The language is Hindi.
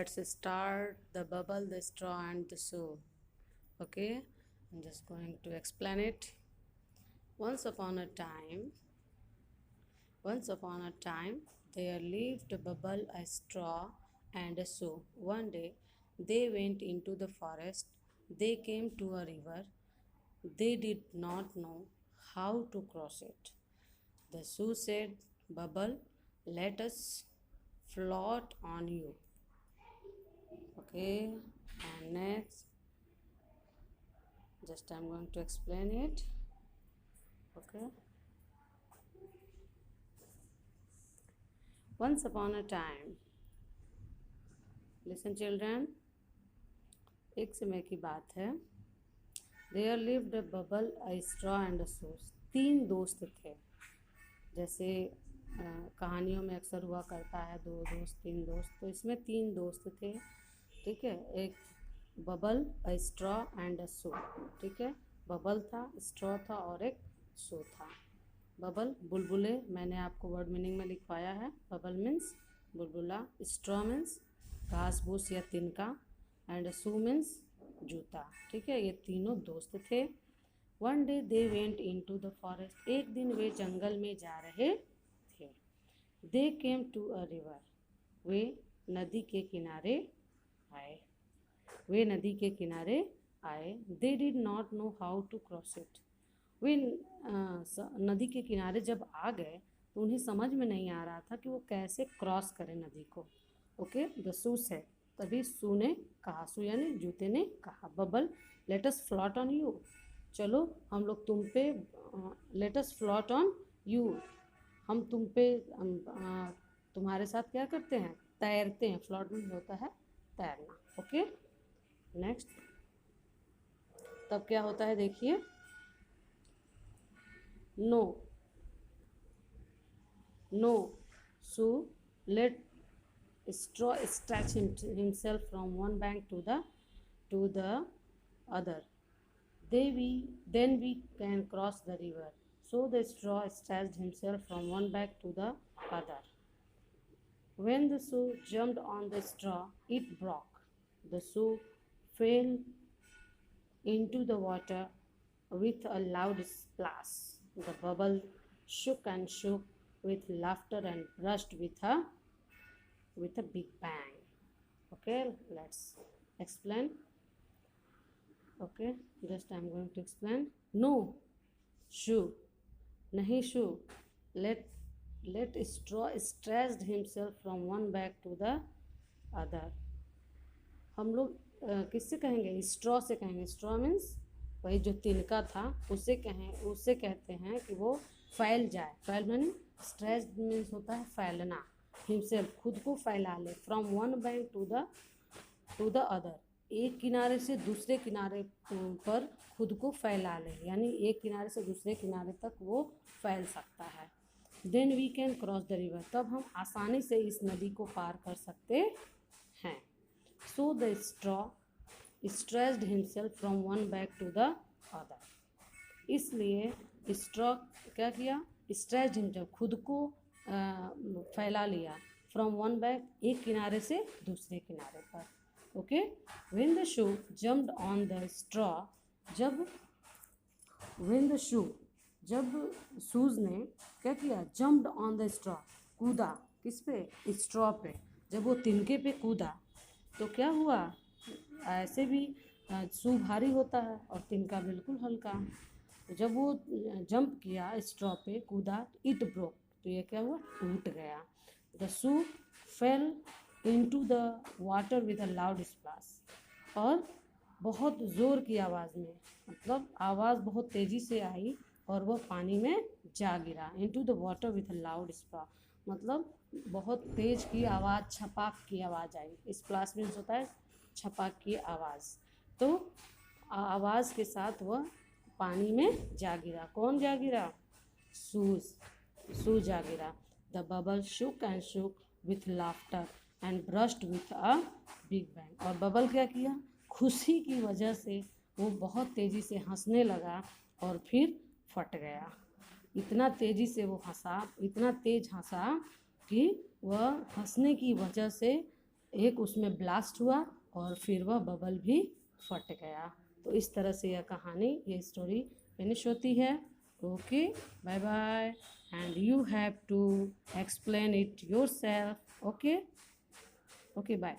let's start the bubble, the straw, and the shoe. Okay, I'm just going to explain it. Once upon a time, there lived a bubble, a straw, and a shoe. One day, they went into the forest. They came to a river. They did not know how to cross it. The shoe said, "Bubble, let us float on you." Okay, and next, just I'm going to explain it. Okay, once upon a time, listen children, एक समय की बात है. There lived a bubble, a straw, and a shoe. 3 दोस्त थे. जैसे कहानियों में अक्सर हुआ करता है 2 दोस्त 3 दोस्त, तो इसमें 3 दोस्त थे. ठीक है, एक bubble, a straw and a shoe. ठीक है, बबल था, स्ट्रॉ था और एक शू था. बबल बुलबुले, मैंने आपको वर्ड मीनिंग में लिखवाया है. बबल मीन्स बुलबुला, स्ट्रॉ मीन्स घास फूस या तिनका, एंड शू मीन्स जूता. ठीक है, ये तीनों दोस्त थे. One day they went into the forest. एक दिन वे जंगल में जा रहे थे. दे केम टू अ रिवर. वे नदी के किनारे आए. They did not know how to cross it. वे नदी के किनारे जब आ गए तो उन्हें समझ में नहीं आ रहा था कि वो कैसे क्रॉस करें नदी को. ओके, द शू सेड, तभी शू ने कहा, शू यानी जूते ने कहा, bubble let us float on you. चलो हम लोग तुम पे, let us float on you, हम तुम पे तुम्हारे साथ क्या करते हैं, तैरते हैं. फ्लोट में होता है तैरना. ओके, नेक्स्ट, तब क्या होता है देखिए. No shoe late straw stretch himself from one bank to the other. Then we can cross the river. So the straw stretched himself from one bank to the other. When the shoe jumped on the straw, it broke. The shoe fell into the water with a loud splash. The bubble shook and shook with laughter and burst with a big bang. Okay, let's explain. Okay, just I'm going to explain. No shoe, nahi shoe, let straw stretched himself from one back to the other. हम लोग किससे कहेंगे, स्ट्रॉ से कहेंगे. स्ट्रॉ मीन्स वही जो तिनका था, उससे कहते हैं कि वो फैल जाए. फैल मीन स्ट्रेच मीन्स होता है फैलना. हिमसेल्फ, खुद को फैला ले. From one bank to the other, एक किनारे से दूसरे किनारे पर खुद को फैला ले, यानी एक किनारे से दूसरे किनारे तक वो फैल सकता है. Then we can cross the river, तब हम आसानी से इस नदी को पार कर सकते हैं. So the straw stretched himself from one back to the other. इसलिए स्ट्रॉ क्या किया, स्ट्रेच्ड हिमसेल्फ, खुद को फैला लिया. फ्रॉम वन बैक, एक किनारे से दूसरे किनारे पर. Okay, when the shoe jumped on the straw, जब शूज ने क्या किया, जम्प्ड ऑन द स्ट्रॉ, कूदा. किस पे, स्ट्रॉ पे. जब वो तिनके पे कूदा तो क्या हुआ, ऐसे भी शू भारी होता है और तिनका बिल्कुल हल्का. जब वो जंप किया, स्ट्रॉ पे कूदा, इट ब्रोक, तो ये क्या हुआ, टूट गया. The shoe fail into the water with a loud splash, और बहुत ज़ोर की आवाज़ में, मतलब आवाज़ बहुत तेज़ी से आई और वह पानी में जा गिरा. Into the water with a loud splash, मतलब बहुत तेज़ की आवाज़, छपाक की आवाज़ आई. स्प्लैश मीन्स होता है छपाक की आवाज़. तो आवाज़ के साथ वह पानी में जा गिरा. कौन जा गिरा, शू जा गिरा. The bubble shook and shook with laughter and burst with a big bang. और बबल क्या किया, खुशी की वजह से वो बहुत तेज़ी से हंसने लगा और फिर फट गया. इतना तेज़ी से वो हंसा, इतना तेज़ हंसा कि वह हंसने की वजह से एक उसमें ब्लास्ट हुआ और फिर वह बबल भी फट गया। तो इस तरह से यह कहानी, ये स्टोरी फिनिश होती है। Okay, bye bye, and you have to explain it yourself. Okay, okay, bye.